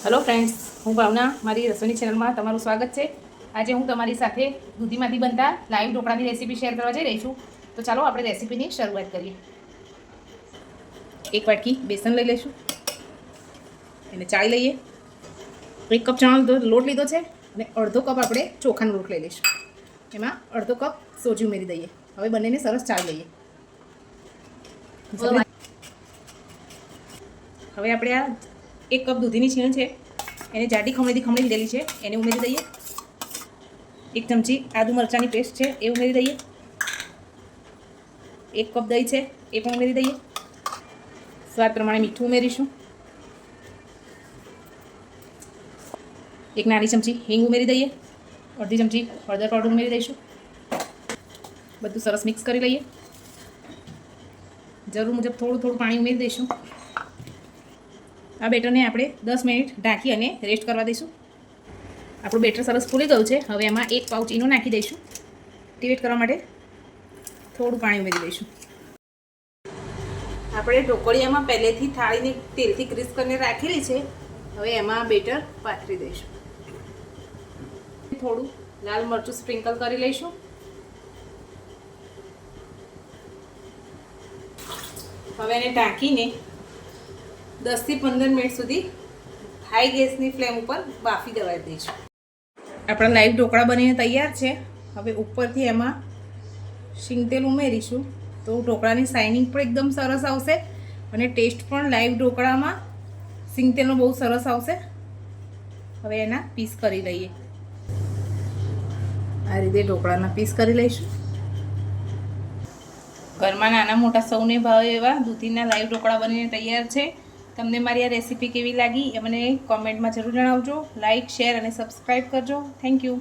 Hello friends, હું ભાવના મારી રસોઈની ચેનલમાં તમારું સ્વાગત છે। આજે હું તમારી સાથે દૂધીમાંથી બનતા લાઈવ ઢોકળાની રેસીપી શેર કરવા જઈ રહી છું। તો ચાલો આપણે રેસીપીની શરૂઆત કરીએ। એક વાટકી બેસન લઈ લઈશું, એને ચાળી લઈએ। 1 કપ ચણાનો લોટ લીધો છે અને અડધો કપ આપણે ચોખાનો લોટ લઈ લઈશું। એમાં અડધો કપ સોજી ઉમેરી દઈએ। હવે બંનેને સરસ ચાળી લઈએ। હવે આપણે આ 1 કપ દૂધીની છીણ છે એને જાડી ખમણીથી લીધેલી છે, એને ઉમેરી દઈએ। 1 ચમચી આદુ મરચાંની પેસ્ટ છે એ ઉમેરી દઈએ। 1 કપ દહીં છે એ પણ ઉમેરી દઈએ। સ્વાદ પ્રમાણે મીઠું ઉમેરીશું। 1 નાની ચમચી હિંગ ઉમેરી દઈએ। અડધી ચમચી હળદર પાવડર ઉમેરી દઈશું। બધું સરસ મિક્સ કરી લઈએ। જરૂર મુજબ થોડું થોડું પાણી ઉમેરી દઈશું। આ બેટરને આપણે 10 મિનિટ ઢાંકી અને રેસ્ટ કરવા દઈશું। આપણું બેટર સરસ ફૂલી ગયું છે। હવે એમાં 1 પાઉચ ઈનો નાખી દઈશું। એક્ટિવેટ કરવા માટે થોડું પાણી ઉમેરી દઈશું। આપણે ઢોકળિયામાં પહેલેથી થાળીને તેલથી ગ્રીસ કરીને રાખેલી છે। હવે એમાં બેટર પાથરી દઈશું। થોડું લાલ મરચું સ્પ્રિંકલ કરી લઈશું। હવે એને ઢાંકીને 10 થી 15 મિનિટ સુધી હાઈ ગેસની ફ્લેમ ઉપર બાફી દેવા દઈશું। આપણા લાઈવ ઢોકળા બનીને તૈયાર છે। હવે ઉપરથી એમાં શીંગતેલ ઉમેરીશું તો ઢોકળાની શાઇનિંગ પણ એકદમ સરસ આવશે અને ટેસ્ટ પણ લાઈવ ઢોકળામાં શીંગતેલનો બહુ સરસ આવશે। હવે એના પીસ કરી લઈએ। આ રીતે ઢોકળાના પીસ કરી લઈશું। ઘરમાં નાના મોટા સૌને ભાવે એવા દૂધીના લાઈવ ઢોકળા બનીને તૈયાર છે। તમને મારી આ રેસીપી કેવી લાગી એ મને કોમેન્ટમાં જરૂર જણાવજો। લાઇક, શેર અને સબસ્ક્રાઈબ કરજો। Thank you.